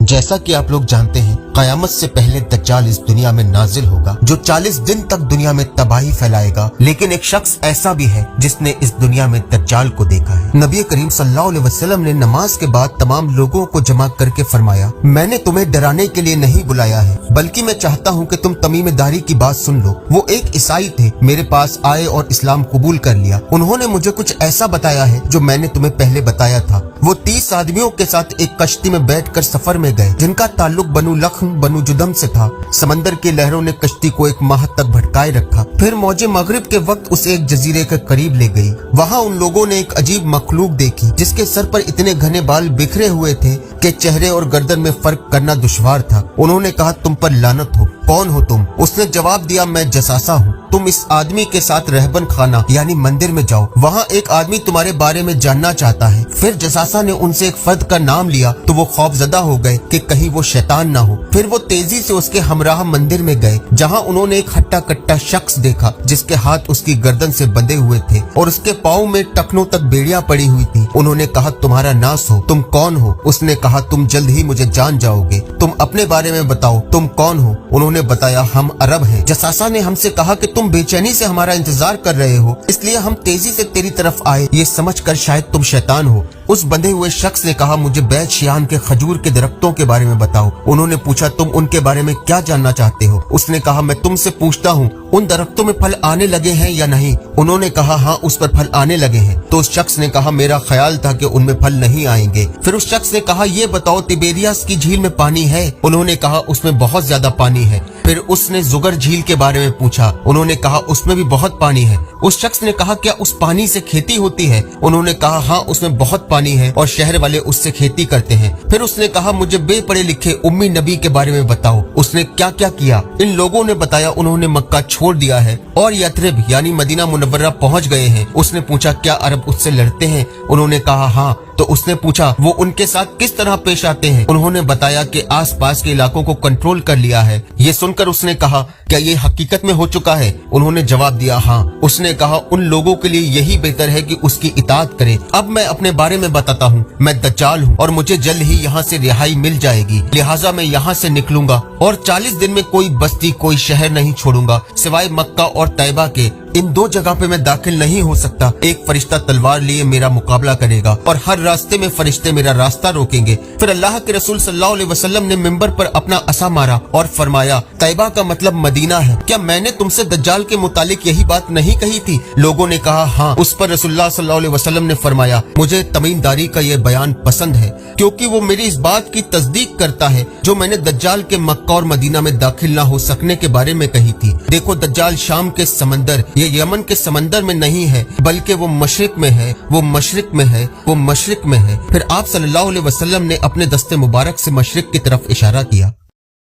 जैसा कि आप लोग जानते हैं, कयामत से पहले दज्जाल इस दुनिया में नाजिल होगा जो 40 दिन तक दुनिया में तबाही फैलाएगा। लेकिन एक शख्स ऐसा भी है जिसने इस दुनिया में दज्जाल को देखा है। नबी करीम सल्लल्लाहु अलैहि वसल्लम ने नमाज के बाद तमाम लोगों को जमा करके फरमाया, मैंने तुम्हें डराने के लिए नहीं बुलाया है, बल्कि मैं चाहता हूँ कि तुम तमीमदारी की बात सुन लो। वो एक ईसाई थे, मेरे पास आए और इस्लाम कबूल कर लिया। उन्होंने मुझे कुछ ऐसा बताया है जो मैंने तुम्हें पहले बताया था। वो 30 आदमियों के साथ एक कश्ती में बैठकर सफर में गए जिनका ताल्लुक बनु लख्म बनु जुदम से था। समंदर की लहरों ने कश्ती को एक माह तक भटकाए रखा। फिर मौजे मगरिब के वक्त उसे एक जजीरे के करीब ले गई। वहाँ उन लोगों ने एक अजीब मखलूक देखी जिसके सर पर इतने घने बाल बिखरे हुए थे कि चेहरे और गर्दन में फर्क करना दुश्वार था। उन्होंने कहा, तुम पर लानत हो, कौन हो तुम? उसने जवाब दिया, मैं जसासा हूँ। तुम इस आदमी के साथ रहबन खाना यानी मंदिर में जाओ, वहाँ एक आदमी तुम्हारे बारे में जानना चाहता है। फिर जसासा ने उनसे एक फर्द का नाम लिया तो वो खौफजदा हो गए कि कहीं वो शैतान ना हो। फिर वो तेजी से उसके हमराह मंदिर में गए जहाँ उन्होंने एक हट्टा कट्टा शख्स देखा जिसके हाथ उसकी गर्दन से बंधे हुए थे और उसके पाँव में टखनों तक बेड़ियां पड़ी हुई थी। उन्होंने कहा, तुम्हारा नास हो, तुम कौन हो? उसने कहा, तुम जल्द ही मुझे जान जाओगे। तुम अपने बारे में बताओ, तुम कौन हो? उन्होंने बताया, हम अरब हैं। जसासा ने हमसे कहा कि तुम बेचैनी से हमारा इंतजार कर रहे हो, इसलिए हम तेजी से तेरी तरफ आए, ये समझकर शायद तुम शैतान हो। उस बंधे हुए शख्स ने कहा, मुझे बैत शियान के खजूर के दरख्तों के बारे में बताओ। उन्होंने पूछा, तुम उनके बारे में क्या जानना चाहते हो? उसने कहा, मैं तुमसे पूछता हूँ, उन दरख्तों में फल आने लगे हैं या नहीं? उन्होंने कहा, हाँ, उस पर फल आने लगे हैं। तो उस शख्स ने कहा, मेरा ख्याल था कि उनमें फल नहीं आएंगे। फिर उस शख्स ने कहा, ये बताओ, तिबेरियस की झील में पानी है? उन्होंने कहा, उसमें बहुत ज्यादा पानी है। फिर उसने जुगर झील के बारे में पूछा। उन्होंने कहा, उसमें भी बहुत पानी है। उस शख्स ने कहा, क्या उस पानी से खेती होती है? उन्होंने कहा, हाँ, उसमें बहुत पानी है और शहर वाले उससे खेती करते हैं। फिर उसने कहा, मुझे बेपढ़े लिखे उम्मी नबी के बारे में बताओ, उसने क्या क्या किया? इन लोगों ने बताया, उन्होंने मक्का छोड़ दिया है और यथरिब यानी मदीना मुनव्वरा पहुंच गए हैं। उसने पूछा, क्या अरब उससे लड़ते हैं? उन्होंने कहा, हाँ। तो उसने पूछा, वो उनके साथ किस तरह पेश आते हैं? उन्होंने बताया कि आस पास के इलाकों को कंट्रोल कर लिया है। ये सुनकर उसने कहा, क्या ये हकीकत में हो चुका है? उन्होंने जवाब दिया, हाँ। उसने कहा, उन लोगों के लिए यही बेहतर है कि उसकी इताअत करें। अब मैं अपने बारे में बताता हूँ, मैं दज्जाल हूँ और मुझे जल्द ही यहाँ से रिहाई मिल जाएगी, लिहाजा मैं यहाँ से निकलूंगा और 40 दिन में कोई बस्ती कोई शहर नहीं छोड़ूंगा सिवाय मक्का और तैयबा के। इन दो जगह पे मैं दाखिल नहीं हो सकता। एक फरिश्ता तलवार लिए मेरा मुकाबला करेगा और हर रास्ते में फरिश्ते मेरा रास्ता रोकेंगे। फिर अल्लाह के रसूल सल्लल्लाहु अलैहि वसल्लम ने मिंबर पर अपना असा मारा और फरमाया, तैयबा का मतलब मदीना है। क्या मैंने तुमसे दज्जाल के मुतालिक यही बात नहीं कही थी? लोगों ने कहा, हाँ। उस पर रसूलुल्लाह सल्लल्लाहु अलैहि वसल्लम ने फरमाया, मुझे तमीमदारी का ये बयान पसंद है क्योंकि वो मेरी इस बात की तस्दीक करता है जो मैंने दज्जाल के मक्का और मदीना में दाखिल न हो सकने के बारे में कही थी। देखो, दज्जाल शाम के समंदर ये यमन के समंदर में नहीं है, बल्कि वो मशरिक में है, वो मशरिक में है, वो मशरिक में है। फिर आप सल्लल्लाहु अलैहि वसल्लम ने अपने दस्ते मुबारक से मशरिक की तरफ इशारा किया।